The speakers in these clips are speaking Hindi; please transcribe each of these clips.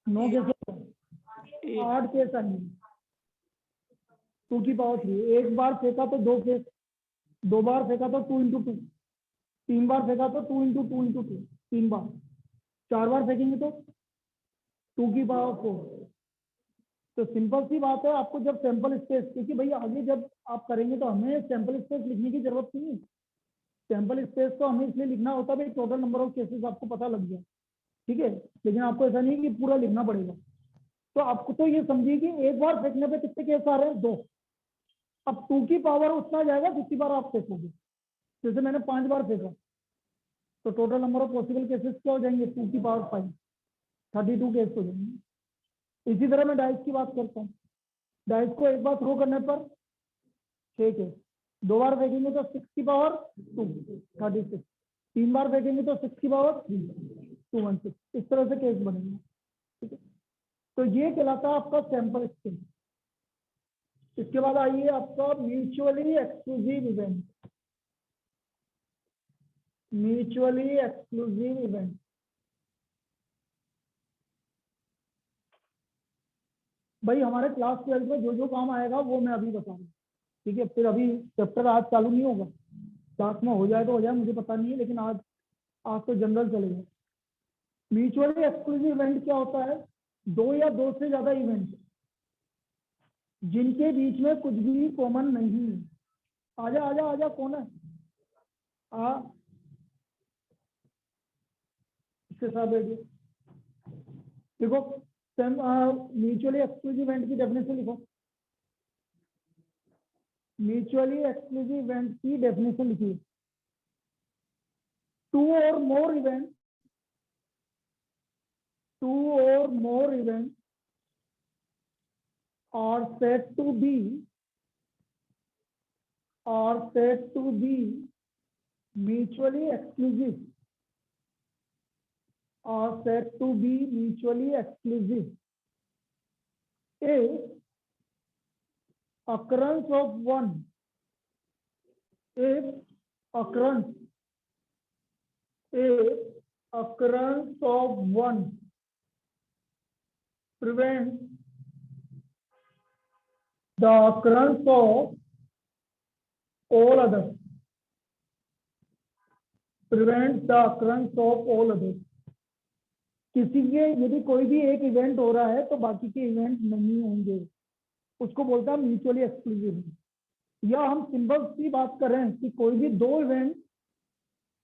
9 कैसे? 8 केस आएंगे 2 की पावर 3। एक बार फेंका तो 2 केस, 2 बार फेंका तो 2 इंटू 2, 3 बार फेंका तो 2 इंटू 2 इंटू 2, 3 बार, 4 बार फेंकेंगे तो 2 की पावर 4। तो सिंपल सी बात है, आपको जब सैंपल स्पेस, क्योंकि भाई आगे जब आप करेंगे तो हमें सैंपल स्पेस लिखने की जरूरत नहीं है। सैंपल स्पेस तो हमें इसलिए लिखना होता है भाई टोटल नंबर ऑफ केसेस आपको पता लग जाए, ठीक है। लेकिन आपको ऐसा नहीं है कि पूरा लिखना पड़ेगा। तो आपको तो ये समझिए कि एक बार फेंकने पे कितने केस आ रहे हैं? 2। अब 2 की पावर उतना जाएगा जितनी बार आप फेंकोगे। जैसे मैंने 5 बार फेंका तो total number of possible cases क्या हो जाएंगे? 2 की पावर 5, 32 केस हो जाएंगे। इसी तरह मैं डाइस की बात करता हूँ। डाइस को एक बार थ्रो करने पर 6 केस, 2 बार फेंकेंगे तो 6 की पावर 2, 36, 3 बार फेंकेंगे तो 6 की पावर 3, 216। इस तरह से केस बनेंगे, ठीक है। तो ये कहलाता है आपका सैंपल स्पेस। इसके बाद आइए आपका mutually exclusive event. Mutually exclusive event, भाई हमारे क्लास 12 में जो जो काम आएगा वो मैं अभी बता रहा हूँ, ठीक है। फिर अभी चैप्टर आज चालू नहीं होगा, क्लास में हो जाए तो हो जाए, मुझे पता नहीं है, लेकिन आज तो जनरल चलेगा। म्यूचुअली एक्सक्लूसिव इवेंट क्या होता है? 2 या 2 से ज्यादा इवेंट जिनके बीच में कुछ भी कॉमन नहीं है। आजा आजा आजा, कौन है? इसके साथ बैठिए। देखो म्यूचुअली एक्सक्लूसिव इवेंट की डेफिनेशन लिखो। म्यूचुअली एक्सक्लूसिव इवेंट की डेफिनेशन लिखिए। 2 or more events, 2 or more events are said to be mutually exclusive, are said to be mutually exclusive if occurrence of one, if occurrence of one prevents the occurrence of all others, prevents the occurrence of all others। किसी के यदि कोई भी एक इवेंट हो रहा है तो बाकी के इवेंट नहीं होंगे, उसको बोलता है म्यूचुअली एक्सक्लूसिव। या हम सिंपल सी बात कर रहे हैं कि कोई भी 2 इवेंट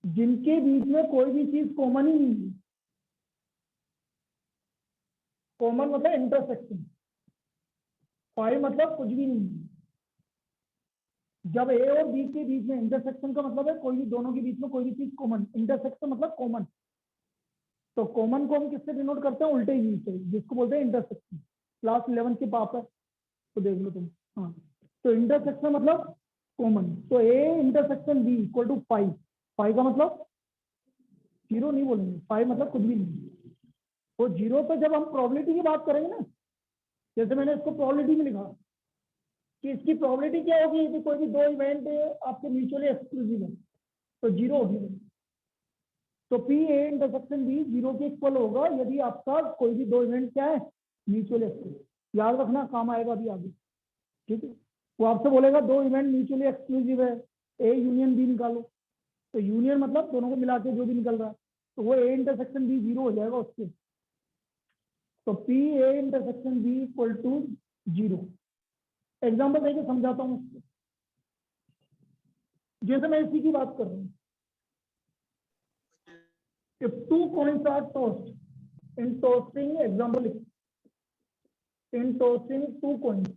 जिनके बीच में कोई भी चीज कॉमन ही नहीं है। कॉमन मतलब इंटरसेक्शन, फाई मतलब कुछ भी नहीं है। जब ए और बी के बीच में इंटरसेक्शन का मतलब है कोई भी, दोनों के बीच में कोई भी चीज कॉमन। इंटरसेक्शन मतलब कॉमन। तो कॉमन को हम किससे डिनोट करते हैं? उल्टे ही से, जिसको बोलते हैं इंटरसेक्शन। क्लास 11 के पाप है तो देख लो तुम। हाँ, तो इंटरसेक्शन मतलब कॉमन। तो A intersection B equal to 5। 5 का मतलब 0 नहीं बोलेंगे, 5 मतलब कुछ भी नहीं। वो 0 पे जब हम प्रोबेबिलिटी की बात करेंगे ना, जैसे मैंने इसको प्रोबेबिलिटी में लिखा कि इसकी प्रोबेबिलिटी क्या होगी यदि कोई भी 2 इवेंट आपके म्यूचुअली एक्सक्लूसिव है तो 0 होगी। तो पी ए इंटरसेक्शन बी 0 के इक्वल होगा यदि आपका कोई भी 2 इवेंट क्या है? Mutually exclusive. याद रखना, काम आएगा अभी आगे, ठीक है। वो आपसे बोलेगा 2 इवेंट म्यूचुअली एक्सक्लूसिव है, ए यूनियन बी निकालो। तो यूनियन मतलब दोनों को मिला के जो भी निकल रहा है, तो वो ए इंटरसेक्शन बी 0 हो जाएगा उसके। तो P A intersection B equal to 0। Example देके समझाता हूँ। जैसे मैं इसी की बात कर रहा हूँ, if 2 coins are tossed, in tossing example, in tossing 2 coins,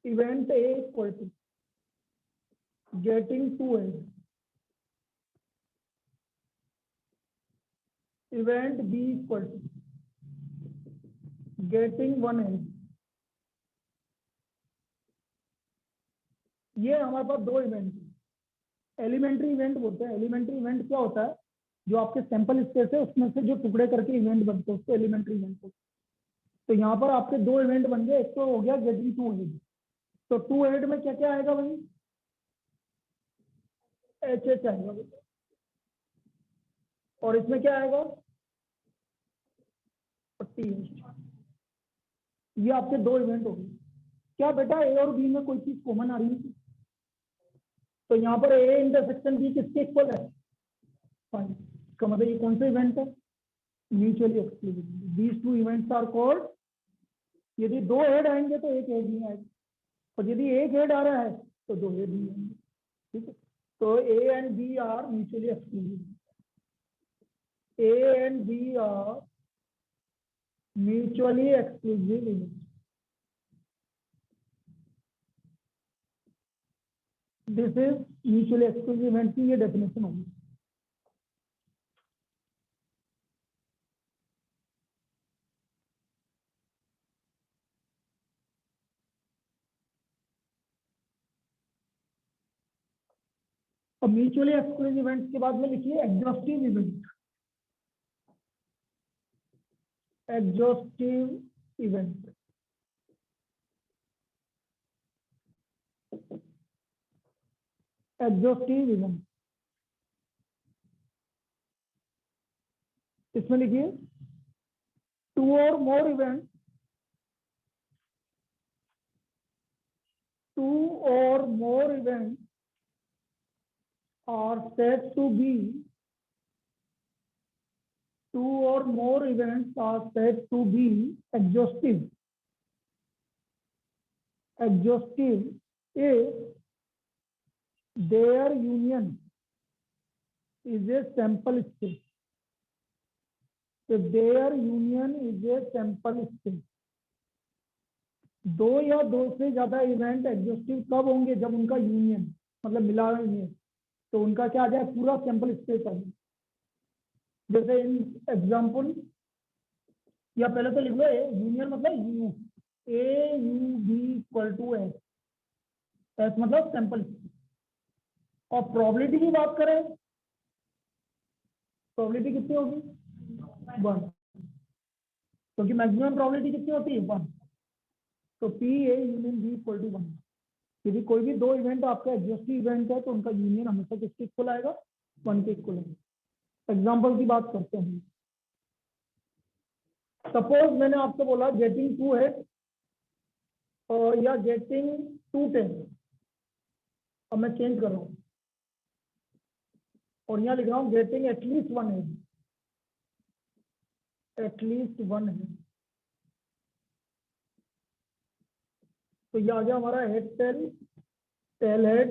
event A equal to getting 2 heads, event B equal to getting 1 head। ये हमारे पास 2 इवेंट है। एलिमेंट्री इवेंट बोलते हैं। एलिमेंट्री इवेंट क्या होता है? जो आपके सैंपल स्पेस है उसमें से जो टुकड़े करके इवेंट बनते हैं उसको एलिमेंट्री इवेंट बोलते हैं। तो यहाँ पर आपके 2 इवेंट बन गए। एक तो हो गया गेटिंग 2 हेड। तो 2 हेड में क्या क्या आएगा भाई? एच एच आएगा। और इसमें क्या आएगा? ये आपके दो इवेंट हो गए। क्या बेटा ए और बी में कोई चीज कॉमन आ रही है? तो यहाँ पर ए इंटरसेक्शन बी किसके इक्वल है? 5। इसका मतलब ये कौन सा इवेंट है? Mutually exclusive. These two events are called, यदि दो हेड आएंगे तो एक हेड नहीं आएगा, और यदि एक हेड आ रहा है तो दो हेड नहीं आएंगे। ठीक है, तो A and B are mutually exclusive. A and B are mutually exclusive event. This is mutually exclusive event की ये डेफिनेशन होगी। अब म्यूचुअली एक्सक्लूसिव इवेंट्स के बाद में लिखिए exhaustive event. Exhaustive event, exhaustive event, इसमें लिखिए टू और मोर इवेंट, टू और मोर event are said to be, two or more events are said to be exhaustive. Exhaustive if their union is a sample space. If their union is a sample space. दो या दो से ज्यादा इवेंट एग्जॉस्टिव कब होंगे? जब उनका यूनियन मतलब मिला है, तो उनका क्या आ जाए? पूरा सैंपल स्पेस आ जाए। जैसे इन एग्जाम्पल, या पहले तो लिख लो यूनियन मतलब U, A U B equal to S, S मतलब सैंपल। और प्रोबेबिलिटी की बात करें, प्रोबेबिलिटी कितनी होगी? 1, क्योंकि मैक्सिमम प्रोबेबिलिटी कितनी होती है? 1। तो P A union B equal to 1। यदि कोई भी दो इवेंट आपका एग्जॉस्टिव इवेंट है तो उनका यूनियन हमेशा किसके इक्वल आएगा? 1 के इक्वल आएगा। एग्जाम्पल की बात करते हैं। सपोज मैंने आपको बोला गेटिंग 2 है और या गेटिंग 2 10। अब मैं चेंज कर रहा हूँ और यहाँ लिख रहा हूँ गेटिंग एटलीस्ट 1 है, एटलीस्ट 1 है। तो ये आ गया हमारा head tail, tail head,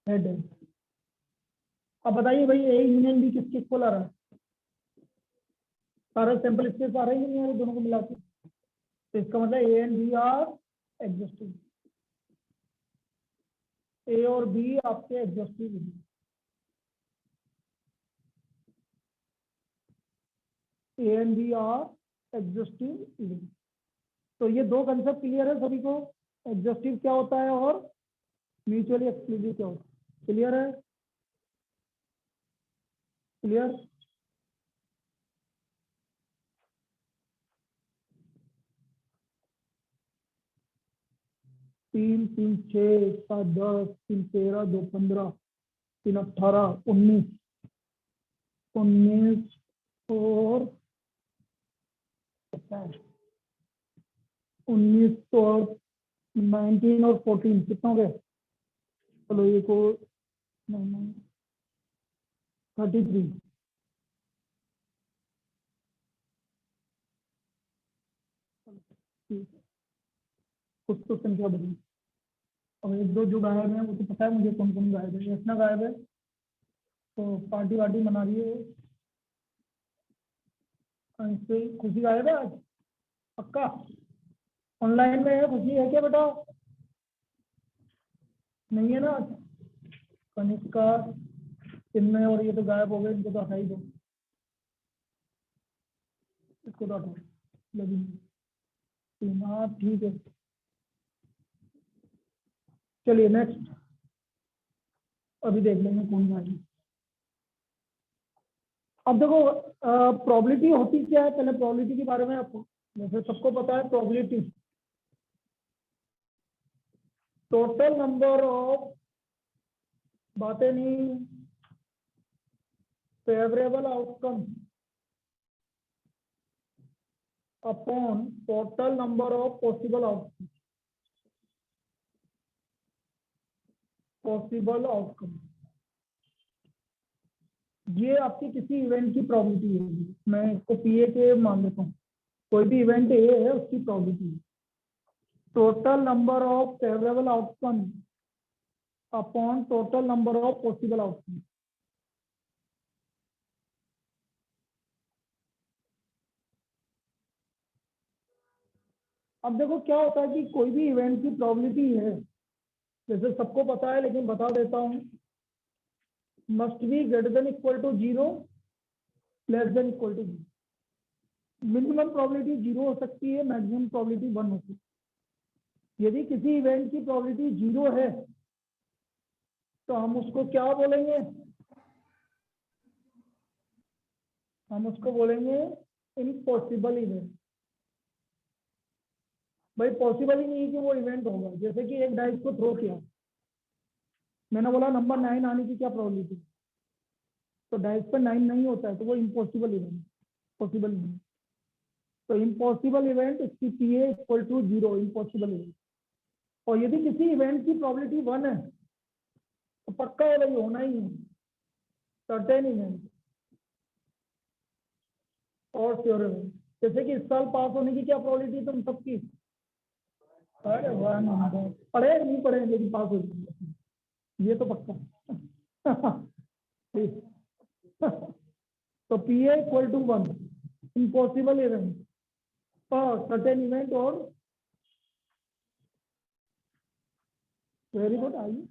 head head. अब बताइए भाई ए यूनियन बी किसके इक्वल आ रहा है? सारा सैंपल स्पेस आ रहा है नहीं आ रहा दोनों को मिला के? तो इसका मतलब A and B are exhaustive. A और बी आपके एग्जॉस्टिव हैं। A and B are exhaustive event. तो ये दो कंसेप्ट क्लियर है सभी को? एग्जॉस्टिव क्या होता है और म्यूचुअली एक्सक्लूसिव क्या होता है? क्लियर है? क्लियर? तीन 3 6 7 10 3 13 2 15 3 18 19 19 और 19 और 19 और 14 कितना हो गया? चलो ये को 33। कुछ तो संख्या बदली। और एक दो जो गायब है वो तो पता है मुझे कौन कौन गायब है। इतना गायब है तो पार्टी वार्टी मना रही है। इससे खुशी गायब है आज पक्का? ऑनलाइन में है खुशी? है क्या बेटा? नहीं है ना? कनिष्का, चिन्मय और ये तो गायब हो गए, इनको तो हटा ही दो। इसको तो हटाओ, लेकिन हाँ ठीक है। चलिए नेक्स्ट, अभी देख लेंगे कौन सा है। अब देखो प्रोबेबिलिटी होती क्या है? पहले प्रोबेबिलिटी के बारे में आपको जैसे सबको पता है, प्रोबेबिलिटी टोटल नंबर ऑफ, बातें नहीं, favourable outcome upon total number of possible outcome, ये आपकी किसी इवेंट की प्रोबेबिलिटी है। मैं इसको पीए के मान लेता हूँ, कोई भी इवेंट ए है उसकी प्रोबेबिलिटी है। Total number of favourable outcome upon total number of possible outcome. अब देखो क्या होता है कि कोई भी इवेंट की प्रोबेबिलिटी है, जैसे सबको पता है लेकिन बता देता हूँ, must be greater than equal to 0, less than equal to 0। Minimum probability 0 हो सकती है, मैक्सिमम प्रोबेबिलिटी 1 हो सकती है। यदि किसी इवेंट की प्रोबेबिलिटी 0 है तो हम उसको क्या बोलेंगे, हम उसको बोलेंगे इम्पॉसिबल इवेंट। भाई पॉसिबल ही नहीं है कि वो इवेंट होगा। जैसे कि एक डाइस को थ्रो किया, मैंने बोला नंबर 9 आने की क्या प्रोबेबिलिटी, तो डाइस पर 9 नहीं होता है तो वो इम्पॉसिबल इवेंट, पॉसिबल नहीं। तो इम्पॉसिबल इवेंट इसकी पीए इक्वल टू 0, इम्पॉसिबल इवेंट। और यदि किसी इवेंट की प्रोबेबिलिटी 1 है तो पक्का है भाई होना ही है, सर्टेन इवेंट और श्योर इवेंट। जैसे कि इस साल पास होने की क्या प्रोबेबिलिटी है तुम सबकी, अरे वाह नंबर पढ़े नहीं पढ़े लेकिन पास हो जाएंगे, ये तो पक्का। ठीक। तो P A equal to 1, impossible event और सर्टेन इवेंट। और वेरी गुड, आइए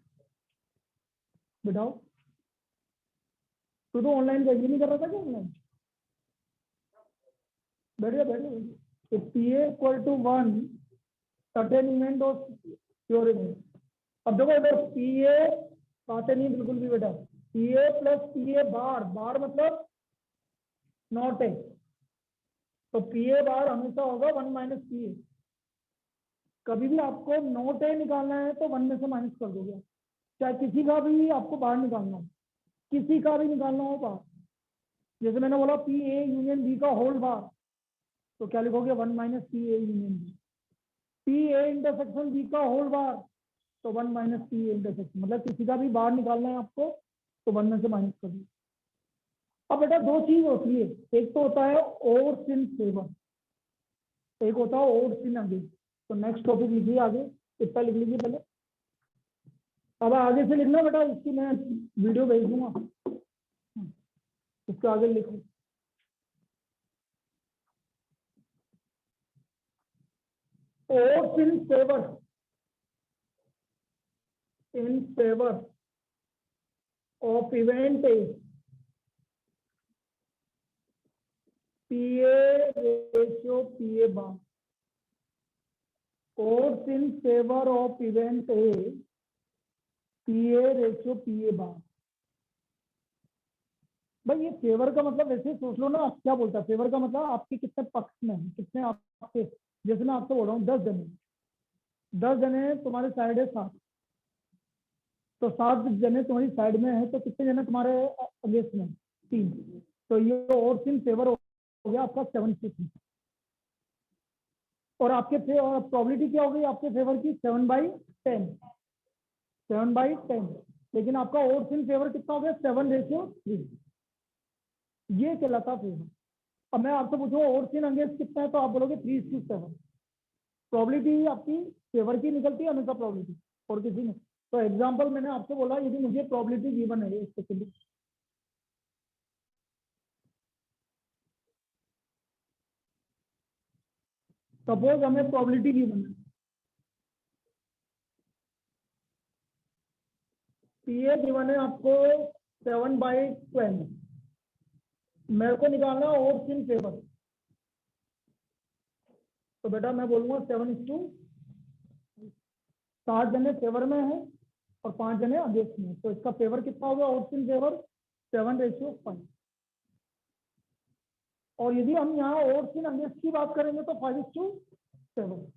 बिठाओ। तू तो ऑनलाइन बैठ नहीं कर रहा था क्या ऑनलाइन, बैठिए बैठिए। तो P A equal to 1, certain event और श्योर इवेंट। अब देखो अगर पी ए बातें नहीं बिल्कुल भी बेटा, P A plus P A bar, bar मतलब नॉट ए, तो पी ए बार हमेशा होगा 1 माइनस पी ए। कभी भी आपको नॉट ए निकालना है तो 1 में से माइनस कर दोगे, चाहे किसी का भी आपको बाहर निकालना हो, किसी का भी निकालना हो बाहर। जैसे मैंने बोला पी ए यूनियन बी का होल बार, तो क्या लिखोगे 1 minus P A union B. P A intersection B का होल बार, तो 1 माइनस पी ए इंटरसेक्शन, मतलब किसी का भी बाहर निकालना है आपको तो 1 में से माइनस कर दो। अब बेटा दो चीज होती है, एक तो होता है ओड्स इन फेवर, एक होता है ओड्स इन अगेंस्ट। तो नेक्स्ट टॉपिक लिखिए आगे, इतना लिख लीजिए पहले। अब आगे से लिखना बेटा, इसकी मैं वीडियो भेज दूंगा, उसके आगे लिखो। Odds in favour of event A, PA ratio PA bar. Odds in favour of event A, PA ratio PA bar. भाई ये फेवर का मतलब वैसे सोच लो ना, आप क्या बोलता है फेवर का मतलब आपके कितने पक्ष में है, कितने आपके। जैसे मैं आपसे बोल रहा हूँ 10 जने, 10 जने तुम्हारे साइड है 7, तो 7 जने तुम्हारी साइड में है, तो कितने जने तुम्हारे अगेंस्ट में, 3। तो ये और 3 फेवर हो गया आपका 7-3। और आपके प्रोबेबिलिटी क्या हो गई आपके फेवर की 7/10, 7/10। लेकिन आपका और 3 फेवर कितना हो गया 7/3, ये कहलाता फेवर। अब मैं आपसे पूछूं और 3 अगेंस्ट कितना है, तो आप बोलोगे 3:7। प्रोबेबिलिटी आपकी फेवर की निकलती है हमेशा, प्रोबेबिलिटी और किसी में। तो एग्जांपल मैंने आपसे बोला यदि मुझे प्रोबेबिलिटी गिवन है स्पेशली, सपोज हमें प्रोबेबिलिटी गिवन है पीए गिवन है आपको 7/12, मेरे को निकालना और 3 फेवर। तो बेटा मैं बोलूंगा 7 जने फेवर में है और 5 जने अगेंस्ट में, तो इसका फेवर कितना होगा और 3 फेवर 7/5। और यदि हम यहाँ और 3 अगेंस्ट की बात करेंगे तो 5:7।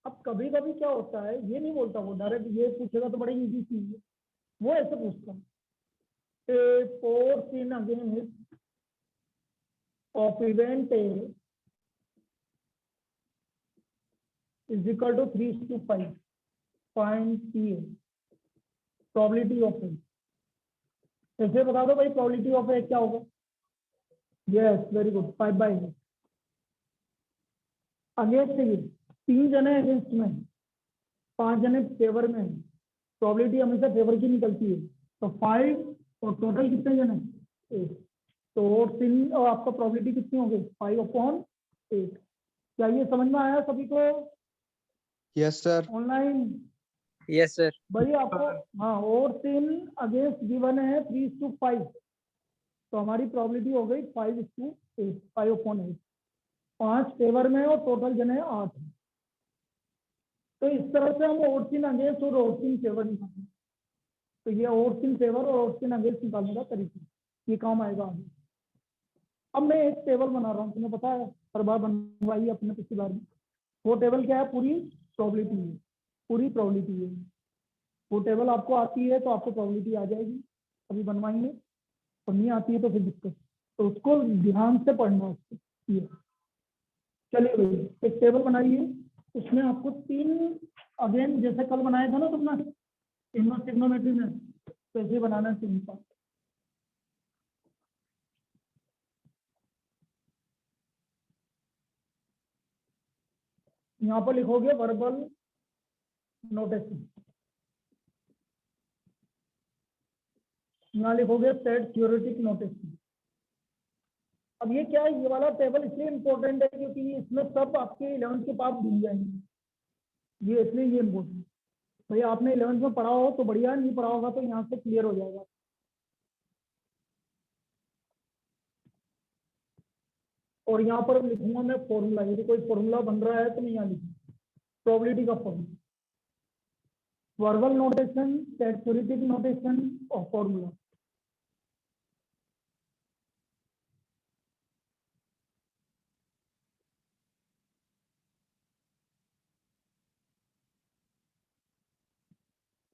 अब कभी कभी क्या होता है, ये नहीं बोलता वो डायरेक्ट, ये पूछेगा तो बड़ी इजी चीज है, वो ऐसे पूछता है 4 3 against of event A is equal to 3:5 find P A probability of A. ऐसे बता दो भाई प्रोबेबिलिटी ऑफ ए क्या होगा। Yes very good 5/8। अगेंस्ट ये 3 जने अगेंस्ट में 5 जने फेवर में, प्रोबेबिलिटी हमेशा फेवर की निकलती है। तो 5 और टोटल कितने जने 8, तो और 3 और आपका प्रोबेबिलिटी कितनी हो गई 5/8। क्या ये समझ में आया सभी को? Yes sir. Online yes sir. भाई आपको हाँ, और 3 अगेंस्ट गिवन है 3:5, तो हमारी प्रोबेबिलिटी हो गई 5:8 5/8। 5 फेवर में और टोटल जने 8। तो इस तरह से हम और 3 अगेंस्ट और 3 फेवर निकालेंगे। तो ये और 3 फेवर और 3 अगेंस्ट निकालने का तरीका, ये काम आएगा आगे। अब मैं एक टेबल बना रहा हूँ, तुम्हें पता है हर बार बनवाई अपने पिछली बार में। वो टेबल क्या है? पूरी प्रोबेबिलिटी है, पूरी प्रोबेबिलिटी है। वो टेबल आपको आती है तो आपको प्रोबेबिलिटी आ जाएगी, अभी बनवाएंगे। और नहीं आती है तो फिर दिक्कत, तो उसको ध्यान से पढ़ना है उसको। ये चलिए भाई एक टेबल बनाइए, उसमें आपको 3 अगेन जैसे कल बनाया था ना तुमने इनवर्स ट्रिग्नोमेट्री में, तो ऐसे बनाना है 3 का। यहाँ पर लिखोगे वर्बल नोटेशन, यहाँ लिखोगे सेट थ्योरेटिक नोटेशन। अब ये क्या है, ये वाला टेबल इसलिए इम्पोर्टेंट है क्योंकि इसमें सब आपके 11th के पास भूल जाएंगे, ये इसलिए ये इम्पोर्टेंट। भाई आपने 11th में पढ़ा हो तो बढ़िया, नहीं पढ़ा होगा तो यहाँ से क्लियर हो जाएगा। और यहाँ पर लिखूंगा मैं फॉर्मूला, यदि कोई फॉर्मूला बन रहा है तो मैं यहाँ लिखूंगा प्रोबेबिलिटी का formula, verbal notation, set theoretic notation और फॉर्मूला।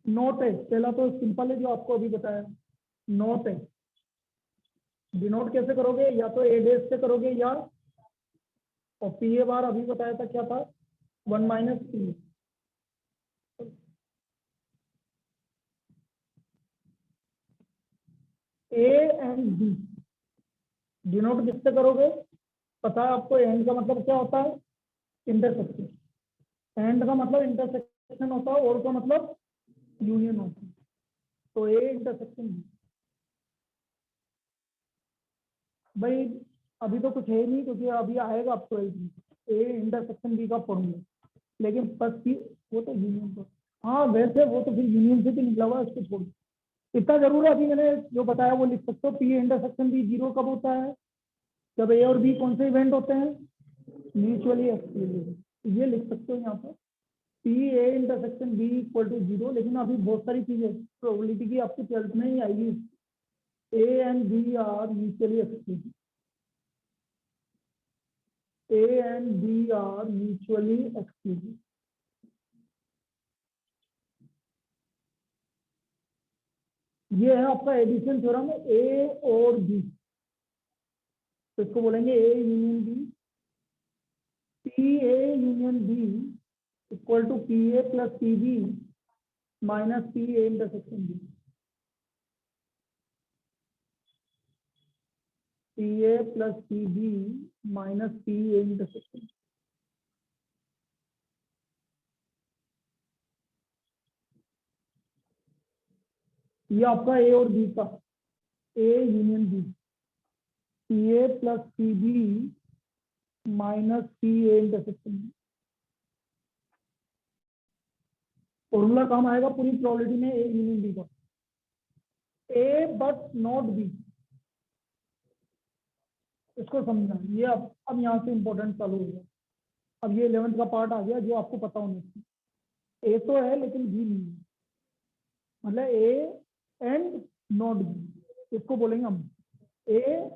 नोट है पहला तो सिंपल है जो आपको अभी बताया, नोट है। डिनोट कैसे करोगे, या तो ए डेज से करोगे या, और पी ए बार अभी बताया था क्या था 1 - P. A and B denote किससे करोगे, पता है आपको एंड का मतलब क्या होता है, इंटरसेक्शन। एंड का मतलब इंटरसेक्शन होता है, और का मतलब यूनियन होता है। तो ए इंटरसेक्शन बी, भाई अभी तो कुछ है नहीं क्योंकि अभी आएगा आप 12th में ए इंटरसेक्शन बी का फॉर्मूला, लेकिन बस पी वो तो यूनियन को, हाँ वैसे वो तो फिर यूनियन से भी निकला हुआ है, उसको छोड़। इतना जरूर है अभी मैंने जो बताया वो लिख सकते हो। पी इंटरसेक्शन बी 0 कब होता है, जब ए और बी कौन से इवेंट होते हैं, म्यूचुअली एक्सक्लूसिव। ये लिख सकते हो यहाँ पर P A intersection B equal to 0। लेकिन अभी बहुत सारी चीजें प्रोबेबिलिटी की आपकी 12th में ही आएगी। A and B are mutually exclusive, A and B are mutually exclusive. ये है आपका एडिशन थ्योरम, ए और बी, तो इसको बोलेंगे A union B. P A union B equal to P A plus P B minus P A intersection B. P A plus P B minus P A intersection. ये आपका ए और बी का, A union B, P A plus P B minus P A intersection. Formula काम आएगा पूरी प्रोबेबिलिटी में ए यूनियन बी का, ए बट नॉट बी। इसको समझना, ये अब यहाँ से इंपॉर्टेंट चालू हो गया। अब ये 11th का पार्ट आ गया जो आपको पता होना चाहिए। ए तो है लेकिन बी नहीं है, मतलब ए एंड नॉट बी, इसको बोलेंगे हम ए।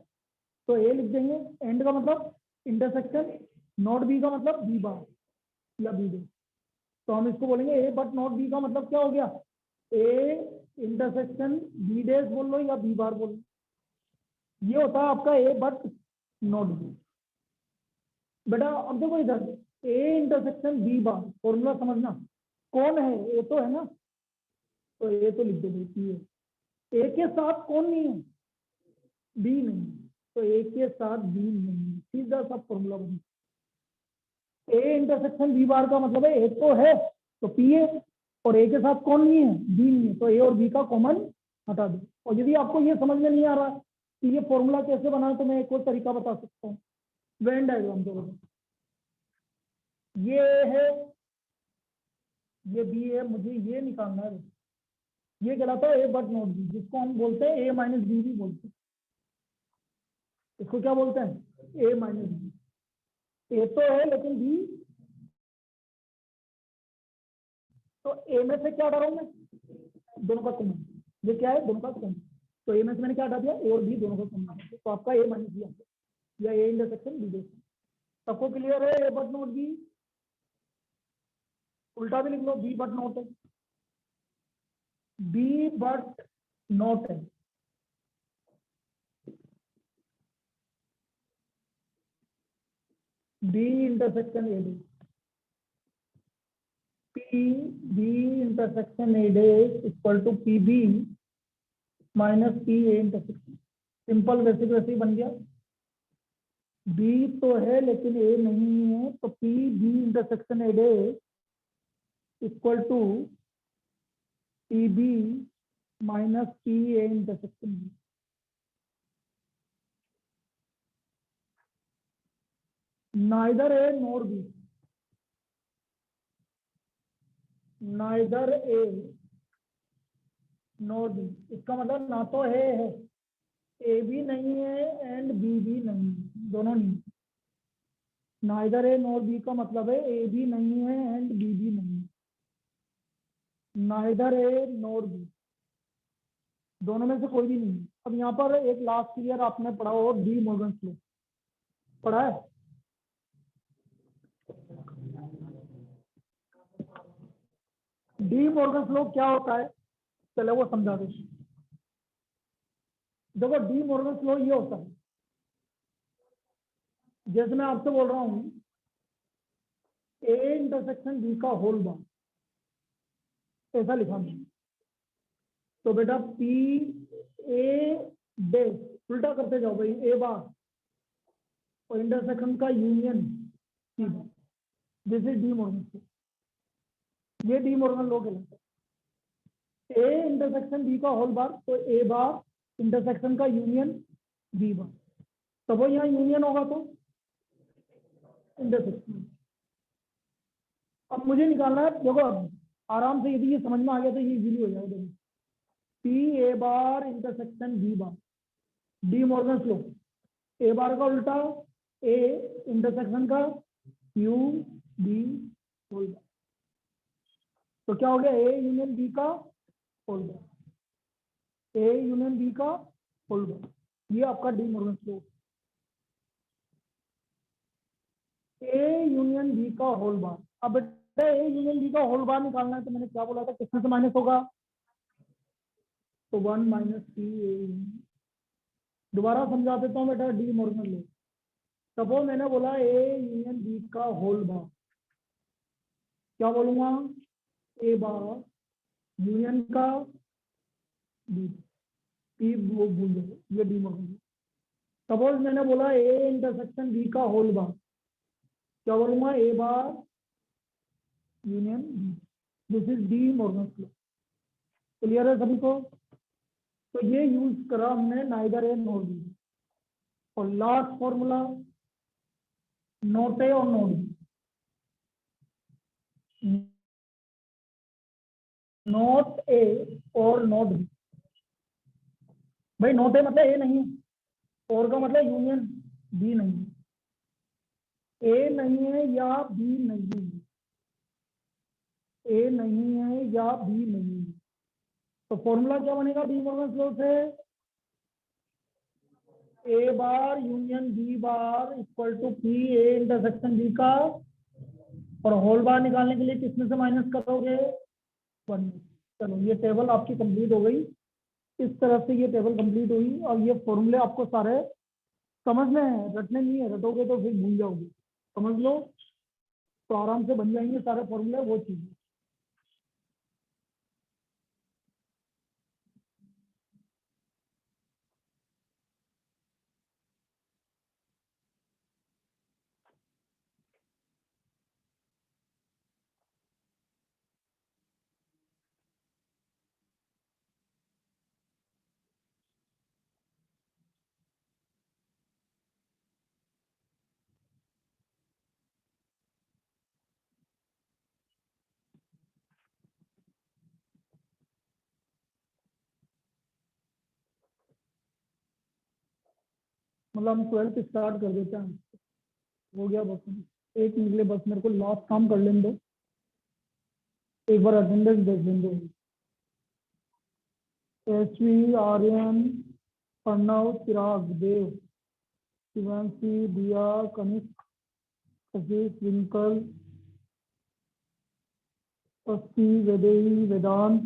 तो ए लिख देंगे, एंड का मतलब इंटरसेक्शन, नॉट बी का मतलब बी बार या बी डे। तो हम इसको बोलेंगे ए बट नॉट बी का मतलब क्या हो गया, ए इंटरसेक्शन बी डेज बोल लो या बी बार बोल लो। ये होता है आपका ए बट नोट बी। बेटा अब देखो इधर A intersection B bar, formula समझना, कौन है ए तो है ना, तो ए तो लिख दो भाई, ए के साथ कौन नहीं है, बी नहीं, तो ए के साथ बी नहीं, सीधा सा फॉर्मूला बन। ए इंटरसेक्शन बी बार का मतलब है ए तो है तो पी है, और ए के साथ कौन नहीं है, बी नहीं है, तो ए और बी का कॉमन हटा दो। और यदि आपको ये समझ में नहीं आ रहा कि ये फॉर्मूला कैसे बना है, तो मैं एक और तरीका बता सकता हूँ, वेन डायग्राम से बता। ये है, ये बी है, मुझे ये निकालना है, ये कहलाता है ए बट नॉट बी, जिसको हम बोलते हैं ए माइनस बी भी बोलते हैं। इसको क्या बोलते हैं, ए माइनस बी। ए तो है लेकिन बी, तो ए में से क्या हटा रहा हूं मैं, दोनों का कॉमन, ये क्या है दोनों का कॉमन, तो ए में से मैंने क्या हटा दिया, ए और बी दोनों का कॉमन, तो आपका ए माइनस बी आ गया, या ए इंटरसेक्शन बी। सबको क्लियर है, ए बट नॉट बी, उल्टा भी लिख लो, बी बट नॉट है, बी बट नॉट है, B intersection A day, P B intersection A day equal to P B minus P A intersection. Simple basic वैसे ही बन गया, बी तो है लेकिन ए नहीं है, तो P B intersection A day equal to P B minus P A intersection B. Neither A nor B, neither A nor B, इसका मतलब ना तो है ए भी नहीं है एंड बी भी नहीं है, दोनों नहीं। नाइदर ए नोर बी का मतलब है ए भी नहीं है एंड बी भी नहीं है, नाइदर ए नोर बी, दोनों में से कोई भी नहीं है। अब यहाँ पर एक लास्ट ईयर आपने पढ़ा हो डी मॉर्गन्स लॉ, पढ़ा है, डी मॉर्गन्स लॉ क्या होता है, चलो वो समझा दो। देखो डी मॉर्गन्स लॉ ये होता है, जैसे मैं आपसे बोल रहा हूँ ए इंटरसेक्शन बी का होल बार, ऐसा लिखा मैंने, तो बेटा पी ए डेश, उल्टा करते जाओ भाई, ए बार और इंटरसेक्शन का union C bar, this is De Morgan, ये डी मॉर्गन लॉ कहलाता है। ए इंटरसेक्शन बी का होल बार, तो ए बार इंटरसेक्शन का यूनियन बी बार, तब वो यहाँ यूनियन होगा तो इंटरसेक्शन। अब मुझे निकालना है, देखो आराम से, यदि ये समझ में आ गया तो ये इजीली हो जाएगा। P A bar intersection B bar, de Morgan's law, A bar का उल्टा ए इंटरसेक्शन का यू बी होल बार, तो क्या हो गया, ए यूनियन बी का whole bar, A union B का होल बार, ये आपका de Morgan's law. A union B का होल बार, अब बेटा ए यूनियन बी का होल बार निकालना है, तो मैंने क्या बोला था, किसमें से माइनस होगा, तो 1 माइनस पी ए। दोबारा समझा देता हूँ बेटा डी मॉर्गन लॉ, सपोज मैंने बोला ए यूनियन बी का होल बार, क्या बोलूंगा, ए बार यूनियन का बी, पी वो भूल जाओ, ये डी मॉर्गन लॉ। सपोज मैंने बोला ए इंटरसेक्शन बी का होल बार, क्या बोलूंगा, A bar union B, this is De Morgan law. Clear है सभी को, तो ये यूज करा हमने नाइदर ए नोर बी, और लास्ट फॉर्मूला नोट ए और नोट बी, नोट ए और नोट बी, भाई नोट ए मतलब ए नहीं है, और का मतलब यूनियन बी नहीं है, ए नहीं है या बी नहीं है, ए नहीं है या बी नहीं है, तो फॉर्मूला क्या बनेगा डी मॉर्गन्स लॉ से, A bar union B bar equal to P A intersection B का, और होल बार निकालने के लिए किसमें से माइनस करोगे, 1। चलो ये टेबल आपकी कंप्लीट हो गई, इस तरह से ये टेबल कंप्लीट हुई, और ये फॉर्मूले आपको सारे समझने हैं, रटने नहीं है, रटोगे तो फिर भूल जाओगे। समझ लो तो आराम से बन जाएंगे सारे फॉर्मूले, वो चीज। मतलब हम 12th स्टार्ट कर देते हैं। हो गया बस, एक निकले बस, मेरे को लास्ट काम कर लेने दो, एक बार अटेंडेंस देख लेंगे। एसवी, आर्यन, प्रणव, चिराग, देव, शिवांशी, दिया, कनिष्क, सतीश, विंकल, स्वस्ति, वैदेही, वेदांत।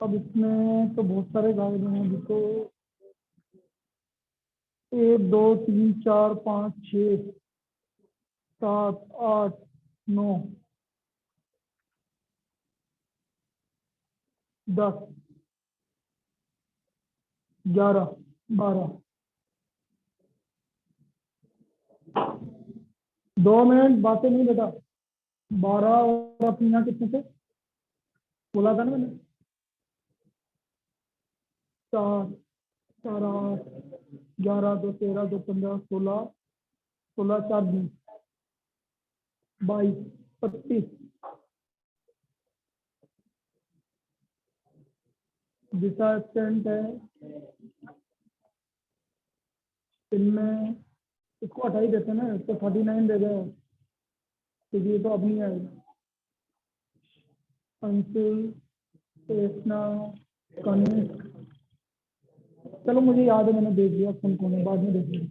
अब इसमें तो बहुत सारे गाइड हैं अभी तो। 1 2 3 4 5 6 7 8 9 10 11 12। 2 मिनट बातें नहीं बेटा। 12 और अपना कितने थे बोला था ना मैंने? 4 4 8 11 2 13 2 15 16 16 4 20 22 25 दिशा एब्सेंट है इनमें। इसको हटा ही देते ना, इसको 39 दे दो क्योंकि ये तो अब नहीं आएगा। अंशुल, कृष्णा, कनिष्क, चलो मुझे याद है मैंने देख लिया, कौन कौन है बाद में देख लिया।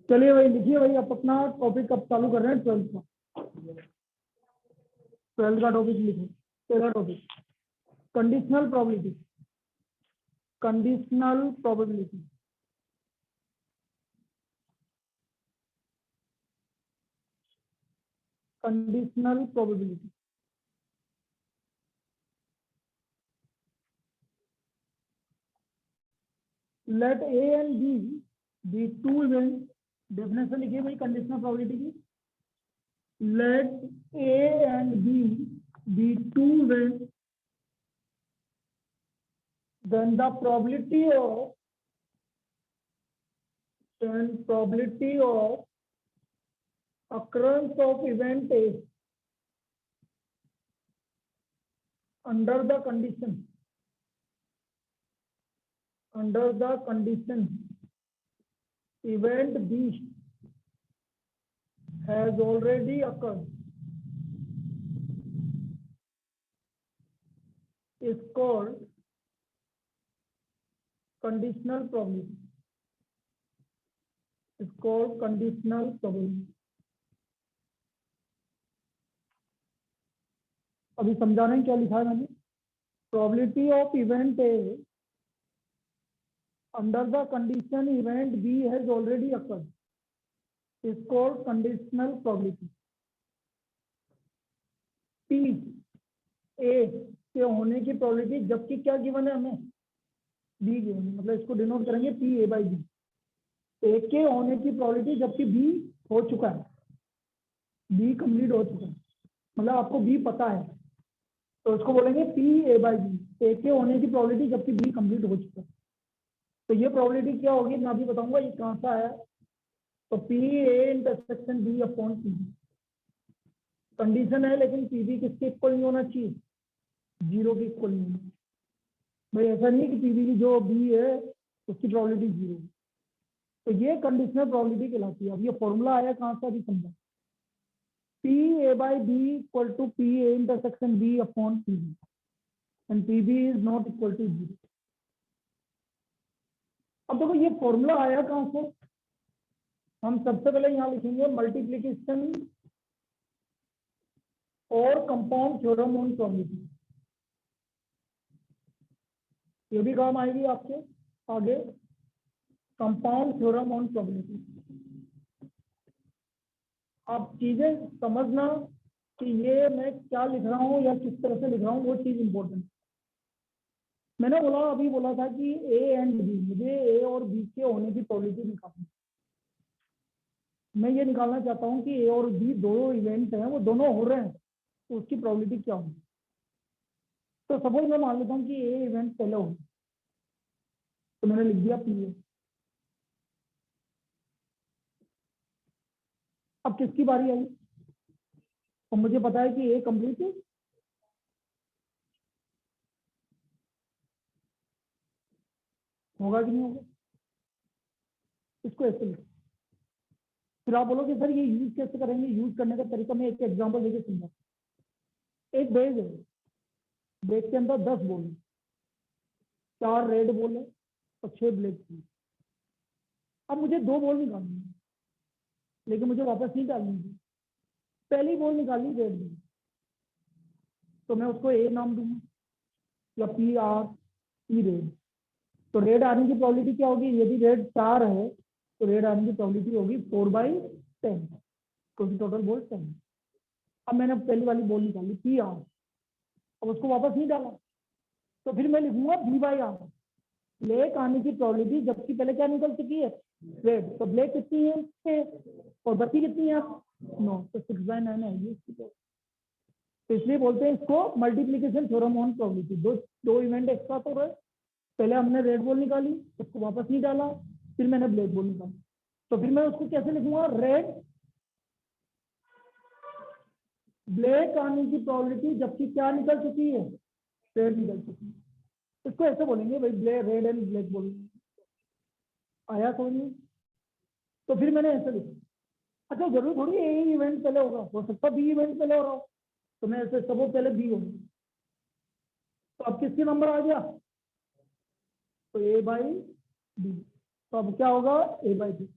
चलिए भाई लिखिए भाई, आप अपना टॉपिक कब चालू कर रहे हैं? 12th का, 12th का टॉपिक लिखो। पहला topic conditional probability. Conditional probability, conditional probability. Let A and B be two event. Definition लिखिए भाई कंडीशनल प्रोबेबिलिटी की। Let A and B be two event, then the probability of occurrence of event A under the condition event B has already occurred is called conditional probability. Is called conditional probability. अभी समझा रहे हैं क्या लिखा है मैंने? Probability of event A under the condition event B has already occurred is called conditional probability. P A के होने की प्रोबेबिलिटी, जबकि क्या गिवन है हमें? बी गिवन है, मतलब इसको डिनोट करेंगे पी ए बाई बी। ए के होने की प्रोबेबिलिटी जबकि बी हो चुका है, बी कंप्लीट हो चुका है, मतलब आपको बी पता है तो उसको बोलेंगे पी ए बाई बी। ए के होने की प्रोबेबिलिटी जबकि बी कंप्लीट हो चुका है, तो ये प्रोबेबिलिटी क्या होगी मैं अभी बताऊंगा। ये कहाँ सा है? तो P A intersection B upon P B. Condition है लेकिन पी बी किसके इक्वल नहीं होना चाहिए? 0 के इक्वल नहीं होना। भाई ऐसा नहीं कि पी बी की जो बी है उसकी प्रोबेबिलिटी 0 है, तो ये कंडीशनल प्रोबेबिलिटी कहलाती है। अब ये फॉर्मूला आया कहाँ से अभी समझा। P A by B equal to P A intersection B upon P B and P B is not equal to 0। अब देखो ये फॉर्मूला आया कहाँ से? हम सबसे पहले यहाँ लिखेंगे मल्टीप्लीकेशन और कंपाउंड थ्योरम ऑन प्रोबेबिलिटी। ये भी काम आएगी आपके आगे। Compound theorem on probability. आप चीजें समझना कि ये मैं क्या लिख रहा हूँ या किस तरह से लिख रहा हूँ, वो चीज इंपॉर्टेंट। मैंने अभी बोला था कि ए एंड बी, मुझे ए और बी के होने की प्रोबेबिलिटी निकालनी। मैं ये निकालना चाहता हूँ कि ए और बी दो इवेंट हैं, वो दोनों हो रहे हैं, तो उसकी प्रोबेबिलिटी क्या होगी। तो सपोज मैं मान लेता हूँ कि ए इवेंट पहले हो, तो मैंने लिख दिया पी ए। अब किसकी बारी आई, और मुझे पता है कि ए कंप्लीट है, होगा कि नहीं होगा। इसको ऐसे लिखो। फिर आप बोलोगे सर ये यूज कैसे करेंगे, यूज करने का तरीका मैं एक एग्जांपल देके समझा। एक बेग है, बेग के अंदर 10 बॉल है, 4 रेड बॉल है और 6 ब्लैक बॉल। अब मुझे 2 बॉल निकालनी है, लेकिन मुझे वापस नहीं डालनी है। पहली बॉल निकाली रेड बॉल, तो मैं उसको ए नाम दूंगा या पी आर ई रेड। तो रेड आने की प्रोबेबिलिटी क्या होगी, यदि रेड 4 है तो रेड आने की प्रोबेबिलिटी होगी 4/10, क्योंकि टोटल बॉल 10। अब मैंने पहली वाली बॉल निकाली पी आर, अब उसको वापस नहीं डाला, तो फिर मैं लिखूंगा बी/आर, ब्लैक आने की प्रोबेबिलिटी, जबकि पहले क्या निकल चुकी है रेड, तो ब्लैक कितनी है 6 और बची कितनी है 9, तो 6/9 आएगी इसकी। तो इसलिए बोलते हैं इसको मल्टीप्लीकेशन थ्योरम ऑन प्रोबेबिलिटी। दो इवेंट एक साथ हो रहे, पहले हमने रेड बॉल निकाली, उसको वापस नहीं डाला, फिर मैंने ब्लैक बॉल निकाली, तो फिर मैं उसको कैसे लिखूंगा, रेड ब्लैक आने की प्रोबेबिलिटी, जबकि क्या निकल चुकी है रेड निकल चुकी है। इसको ऐसे बोलेंगे भाई रेड एंड ब्लैक बॉल। आया कोई नहीं, तो फिर मैंने ऐसे लिखा। अच्छा जरूर थोड़ी ए इवेंट पहले होगा, हो सकता है बी इवेंट पहले हो रहा हो, तो मैं ऐसे सब पहले बी होगा। तो अब किसके नंबर आ गया, तो A/B, तो अब क्या होगा A/B।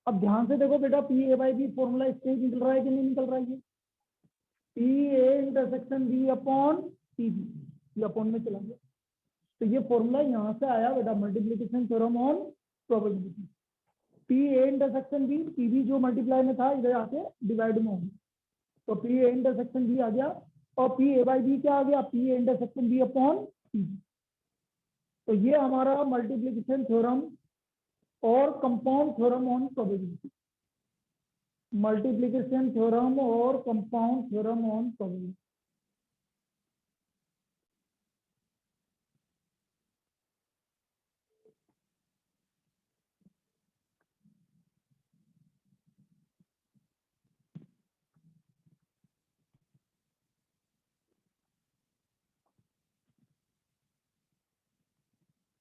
अब ध्यान से देखो बेटा, P/A/B फॉर्मूला इससे निकल रहा है कि नहीं निकल रहा है, ये PA intersection B upon PB, ये अपॉन में चला गया। तो ये फॉर्मूला यहाँ से आया बेटा, multiplication theorem on probability. PA intersection B, PB जो मल्टीप्लाई में था इधर आके डिवाइड में होगा, तो PA इंटरसेक्शन B आ गया, और P/A/B क्या आ गया, PA intersection B upon PB। तो ये हमारा मल्टीप्लीकेशन थ्योरम और compound theorem on probability, multiplication theorem और कंपाउंड थ्योरम ऑन प्रोबेबिलिटी।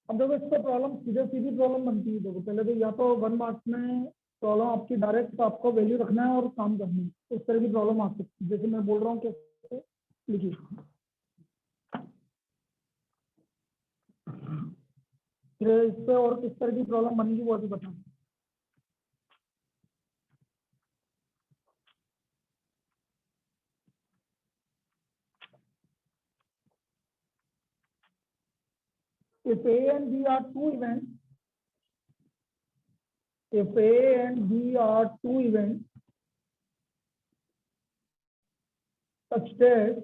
अब देखो इसको प्रॉब्लम सीधे सीधी प्रॉब्लम बनती है। देखो पहले तो या तो 1 मार्क्स में प्रॉब्लम आपकी डायरेक्ट आपको वैल्यू रखना है और काम करना है, इस तरह की प्रॉब्लम आ सकती है, जैसे मैं बोल रहा हूँ कैसे लिखिए। फिर इससे और किस तरह की प्रॉब्लम बनेगी वो अभी बताऊँ। If A and B are two events, if A and B are two events such that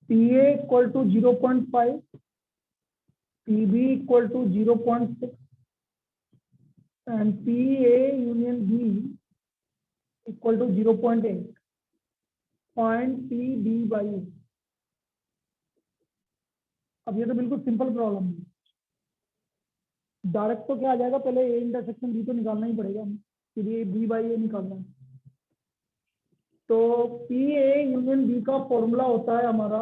PA equal to 0.5, PB equal to 0.6, and PA union B equal to 0.8, find PB/A। अब ये तो बिल्कुल सिंपल प्रॉब्लम है, डायरेक्ट तो क्या आ जाएगा, पहले ए इंटरसेक्शन बी तो निकालना ही पड़ेगा, फिर ये B/A निकालना है। तो PA यूनियन B का फॉर्मूला होता है हमारा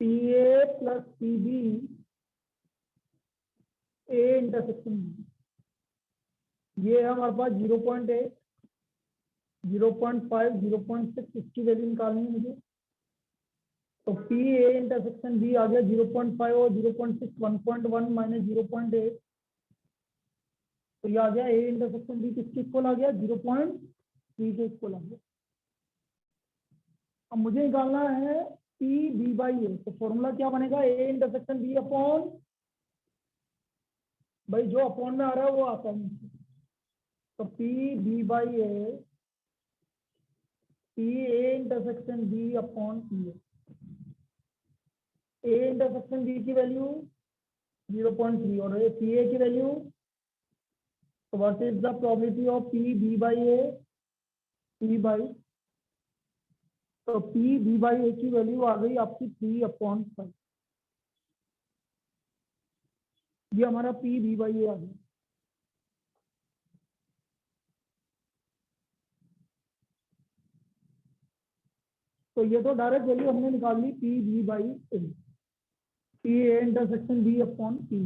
PA plus PB A intersection B। ये है हमारे पास 0.8, 0.5, 0.6, इसकी वैल्यू निकालनी है मुझे। तो PA इंटरसेक्शन B आ गया 0.5 और 0.6, 1.1 माइनस 0.8, तो ये आ गया A इंटरसेक्शन B किसके इक्वल आ गया, 0.3 के इक्वल आ गया। अब मुझे निकालना है PB/A। बाई ए, तो फॉर्मूला क्या बनेगा, ए इंटरसेक्शन बी अपॉन, भाई जो अपॉन में आ रहा है वो आता है, तो P B by A, P A intersection B upon P A intersection B की वैल्यू 0.3 और पी ए की वैल्यू, तो what is the probability of P B by A, P by, तो पी बी बाई ए की वैल्यू आ गई आपकी 3/5, ये हमारा पी बी बाई ए आ गया। तो ये तो डायरेक्ट वैल्यू हमने निकाल ली P B by A, P A intersection B upon P.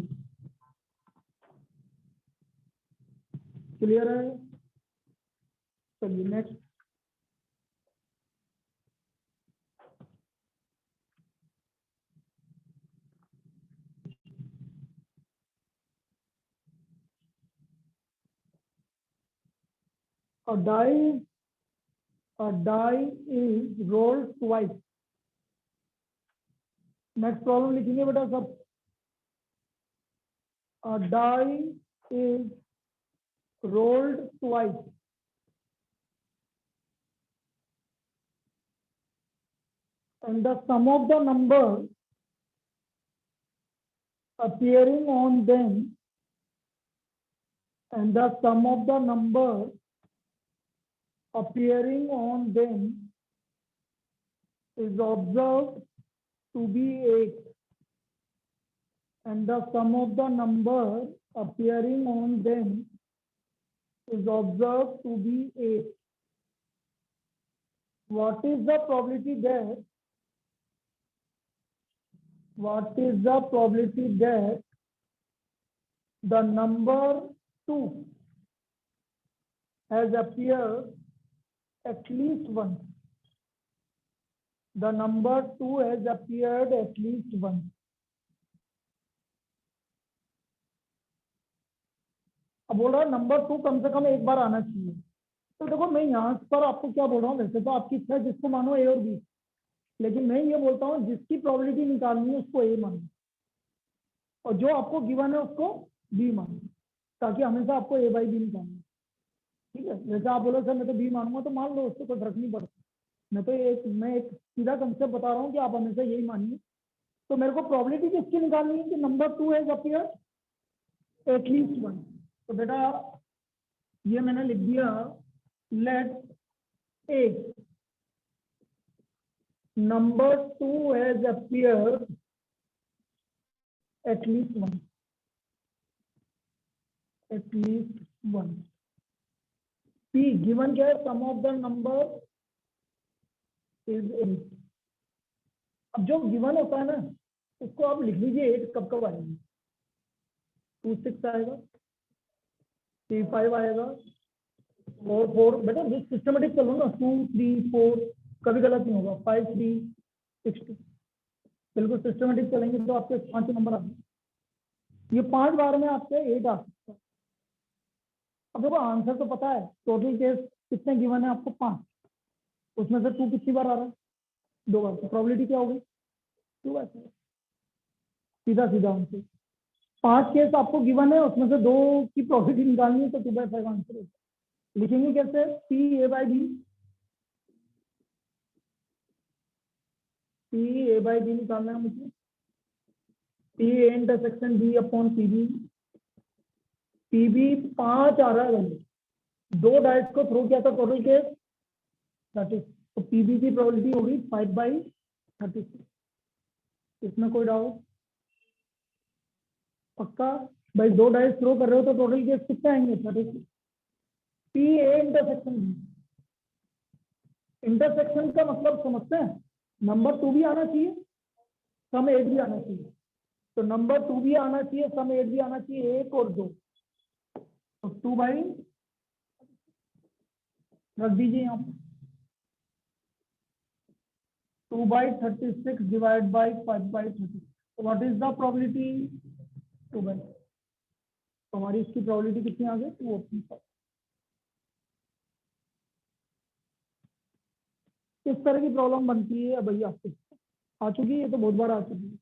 Clear है? चलिए next, a die is rolled twice। Next problem लिखेंगे बेटा सब। a die is rolled twice and the sum of the numbers appearing on them and the sum of the numbers appearing on them is observed to be 8 and the sum of the numbers appearing on them is observed to be 8. What is the probability that the number 2 has appeared at least once? The number 2 has appeared at least once. अब बोल रहा है नंबर 2 कम से कम एक बार आना चाहिए। तो देखो मैं यहाँ पर आपको क्या बोल रहा हूँ, वैसे तो आपकी इच्छा है जिसको मानो ए और बी, लेकिन मैं ये बोलता हूँ जिसकी प्रोबेबिलिटी निकालनी है उसको ए मानो और जो आपको गिवन है उसको बी मानो, ताकि हमेशा आपको ए बाई बी निकालना। ठीक है, जैसे आप बोलो सर मैं तो बी मानूंगा, तो मान लो, उसको कोई फर्क नहीं पड़ता। मैं एक सीधा कंसेप्ट बता रहा हूँ कि आप हमेशा यही मानिए। तो मेरे को प्रोबेबिलिटी किसकी निकालनी है कि number 2 has appeared at least one. तो बेटा ये मैंने लिख दिया, let A number 2 has appeared at least one, at least one. P given क्या है, sum of the number is 8। अब जो गिवन होता है ना उसको आप लिख लीजिए 8 कब कब आएंगे, 2 6 आएगा, 3 5 आएगा, 4 4, बेटा सिस्टमेटिक चलो ना, 2 3 4, कभी गलत नहीं होगा, 5 3 6 2, बिल्कुल सिस्टमेटिक चलेंगे तो आपके 5 नंबर आ गए। ये 5 बार में आपके 8 आ सकता है। अब देखो आंसर तो पता है, टोटल केस कितने गिवन है आपको 5, उसमें से 2 कितनी बार आ रहा है, 2 बार। तो प्रोबेबिलिटी क्या होगी 2/5, सीधा सीधा आंसर। 5 केस आपको गिवन है, उसमें से 2 की प्रोबेबिलिटी निकालनी है, तो 2/5 आंसर होगा। लिखेंगे कैसे, P A by B, P A by B निकालना है मुझे, P A intersection B upon P B. P B 5 आ रहा है वैल्यू, 2 डाइस को थ्रो किया था टोटल केस 30, तो पी बी की प्रोबेबिलिटी होगी 5/36। इसमें कोई डाउट? पक्का भाई, 2 डाइस थ्रो कर रहे हो तो टोटल केस कितने आएंगे 36। P A intersection B, intersection का मतलब समझते हैं, नंबर 2 भी आना चाहिए, सम 8 भी आना चाहिए। तो नंबर 2 भी आना चाहिए, सम 8 भी आना चाहिए, 1 और 2, तो 2 बाई रख दीजिए यहाँ पर, 2/36 डिवाइड बाई 5/30। तो व्हाट इज द प्रोबेबिलिटी 2/, तो हमारी इसकी प्रोबेबिलिटी कितनी आ गई 2/5। इस तरह की प्रॉब्लम बनती है भैया आपके। आ चुकी है, ये तो बहुत बार आ चुकी है।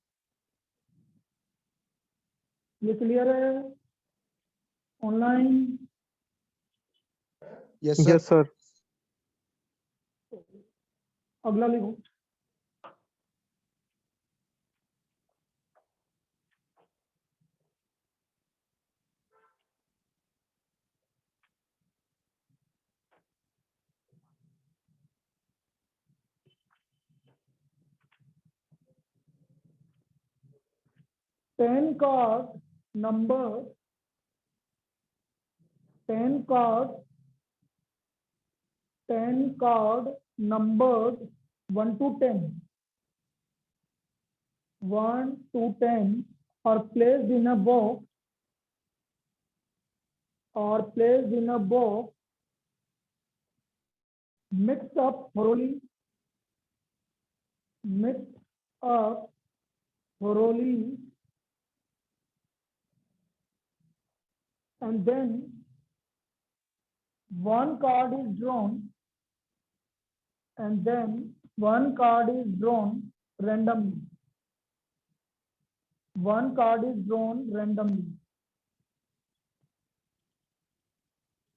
ये क्लियर है online? Yes, sir. Yes, sir. अगला लिखो। Ten card number 10 card numbered 1 to 10 are placed in a box mixed up thoroughly and then one card is drawn randomly. One card is drawn randomly.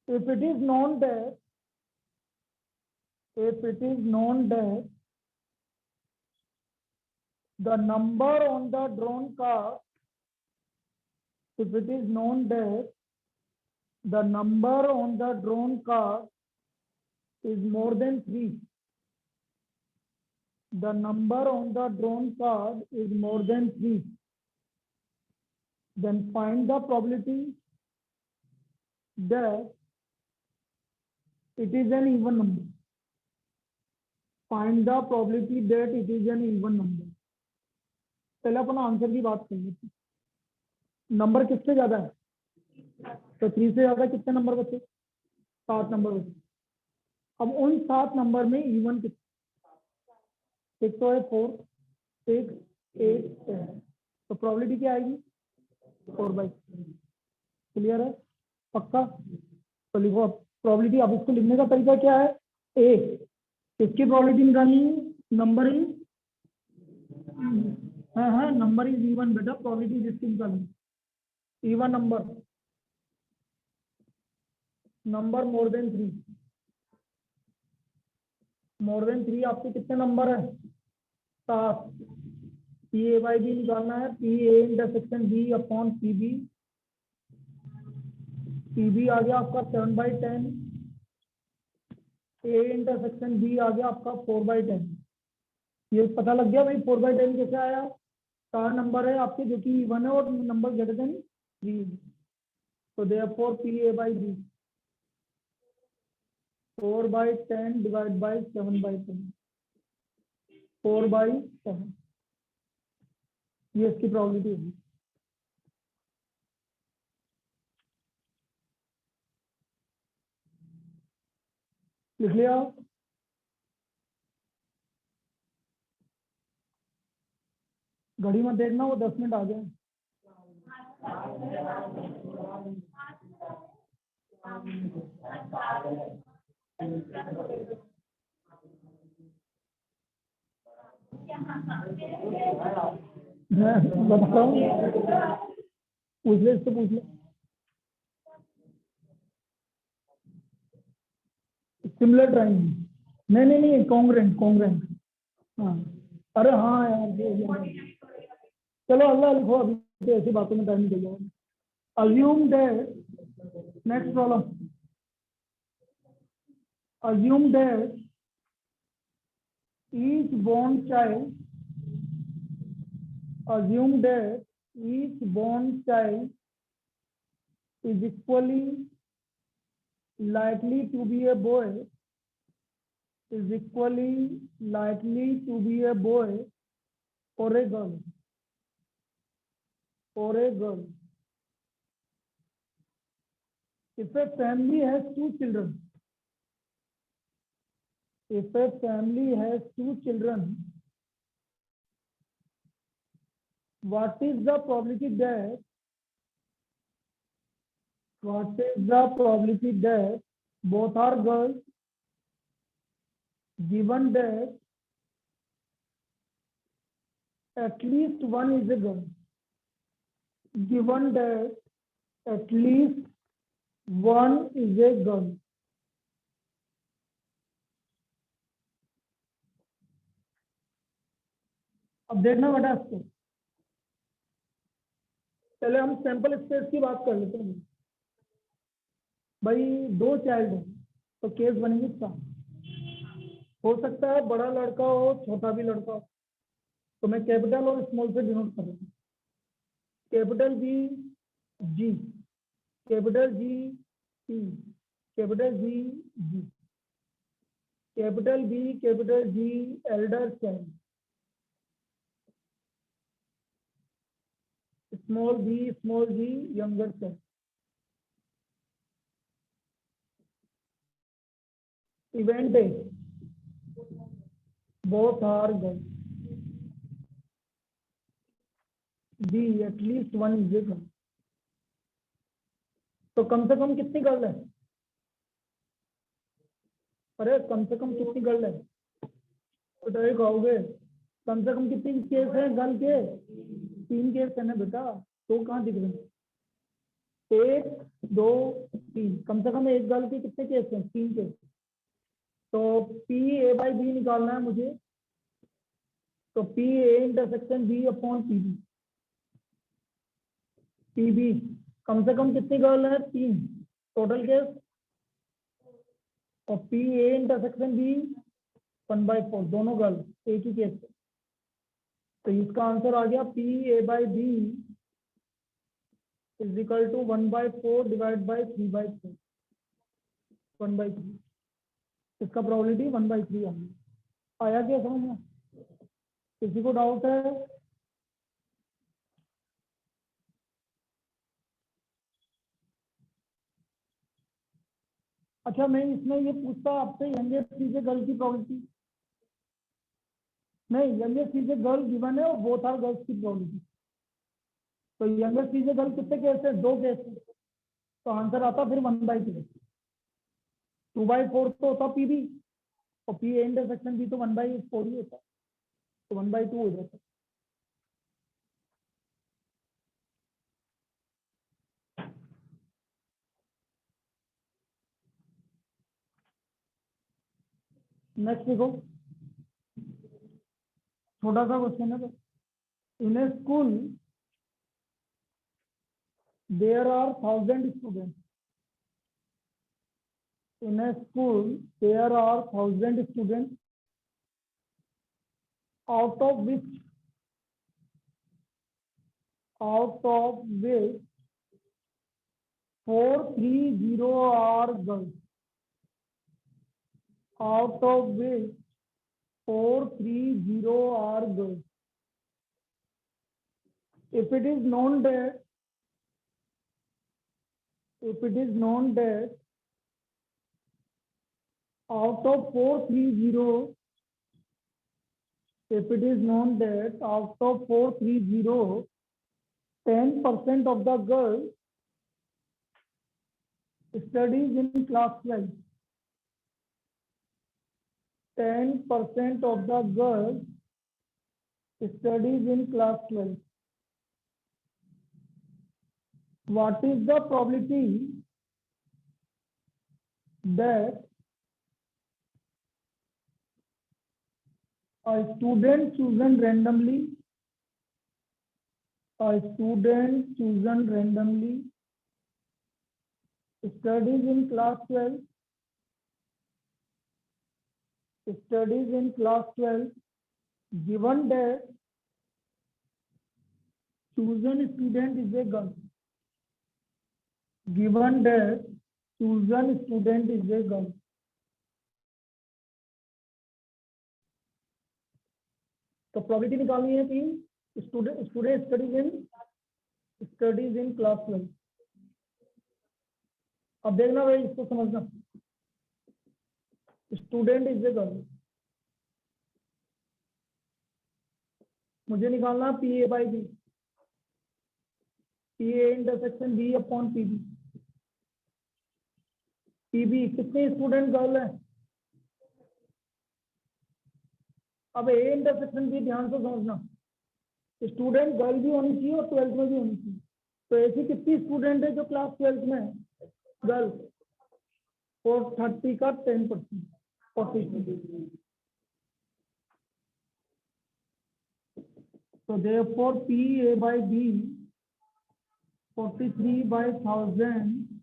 If it is known that the number on the drawn card, if it is known that the number on the drawn card is more than 3, the number on the drawn card is more than 3, then find the probability that it is an even number. Find the probability that it is an even number. पहले अपन आंसर की बात कर लेते हैं। नंबर किससे ज्यादा है? तो 3 से ज्यादा कितने नंबर बचे? 7 नंबर बचे। अब उन 7 नंबर में इवन कितने? एक तो है 4, 6, 8, 10। तो प्रोबेबिलिटी क्या आएगी? 4/6। क्लियर है? पक्का? तो लिखो अब प्रोबेबिलिटी। अब इसको लिखने का तरीका क्या है? ए, इसकी प्रोबेबिलिटी निकालनी है। Number is number is even बेटा। प्रोबेबिलिटी जिसकी निकालनी इवन नंबर मोर देन 3 आपके कितने नंबर है? 7। PA/B निकालना है। PA/B अपॉन PB आ गया आपका 7/10। A/B आ गया आपका 4/10। ये पता लग गया भाई 4/10 कैसे आया? 4 नंबर है आपके जो कि इवन है और नंबर ग्रेटर देन 3। तो देयरफॉर PA/B 4/10 डिवाइड बाय 7/10, 4/7। ये इसकी प्रोबेबिलिटी होगी। लिख लिया? घड़ी में देखना, वो 10 मिनट आ गए। बताओ, पूछ ले, इससे पूछ ले। सिमिलर ट्राइंगल नहीं, कॉन्ग्रेंट। हाँ, अरे हाँ यार, चलो अल्लाह लिखो। अभी तो ऐसी बातों में टाइम निकल जाएगा। Assume that, next problem. Assume that each born child is equally likely to be a boy or a girl. If a family has 2 children, what is the probability that both are girls, given that at least one is a girl. Given that at least one is a girl. अब देखना बेटा इसको, पहले हम सैंपल स्पेस की बात कर लेते हैं। भाई दो चाइल्ड है तो केस बनेगी इसका, हो सकता है बड़ा लड़का हो छोटा भी लड़का हो, तो मैं कैपिटल और स्मॉल से डिनोट कर रहा हूँ। Capital B G, capital G T, capital G G, capital G elder child, small G younger child. Event है both are girls. B at least one is a girl. तो कम से कम कितनी गर्ल है? अरे कम से कम कितनी गर्ल है? तो डरे कहोगे कम से कम कितनी केस है गर्ल के? 3 केस है ना बेटा, तो कहाँ दिख रहे हैं? 1 2 3, कम से कम एक गर्ल के कितने केस हैं? 3 केस। तो P A/B निकालना है मुझे, तो P A intersection B upon PB, कम से कम कितनी गर्ल है? 3 टोटल केस, और P A इंटरसेक्शन B 1/4, दोनों गर्ल एक ही केस। तो इसका आंसर आ गया P A/B is equal to 1/4 divide by 3/4, 1/3। इसका प्रोबेबिलिटी 1/3 आ गया। आया क्या समझ में? किसी को डाउट है? अच्छा मैं इसमें ये पूछता आपसे, यंगेस्ट सीजे गर्ल की प्रोबेबिलिटी नहीं, यंगेस्ट सीजे गर्ल गिवन है और बोथ आर गर्ल्स की प्रोबेबिलिटी। तो यंगेस्ट सीजे गर्ल कितने केस है? 2 केस है, तो आंसर आता फिर 1/3। 2/4 तो होता PB, और P A इंटरसेक्शन B तो 1/4 ही होता, तो 1/2 हो जाता। नेक्स्ट देखो, छोटा सा क्वेश्चन है। In a school there are 1000 students. In a school, there are 1000 students, out of which 430 are girls. Out of which 430 are girls. If it is known that out of 430, if it is known that out of 430, 10% of the girls studies in class 12. 10% of the girls studies in class 12. What is the probability that a student chosen randomly studies in class 12, given that chosen student is a girl, given that chosen student is a girl. तो प्रोबेबिलिटी निकालनी है कि स्टूडेंट स्टडीज इन क्लास 12। अब देखना भाई, इसको समझना, स्टूडेंट इज ए गर्ल, मुझे निकालना P A/B, P A intersection B upon PB। PB कितने स्टूडेंट गर्ल है? अब A इंटरसेक्शन B ध्यान से समझना, स्टूडेंट गर्ल भी होनी चाहिए और 12th में भी होनी चाहिए। तो ऐसी कितनी स्टूडेंट है जो क्लास 12th में है गर्ल? और 30 का 10%, 40%। So therefore P A by B 43 by 1000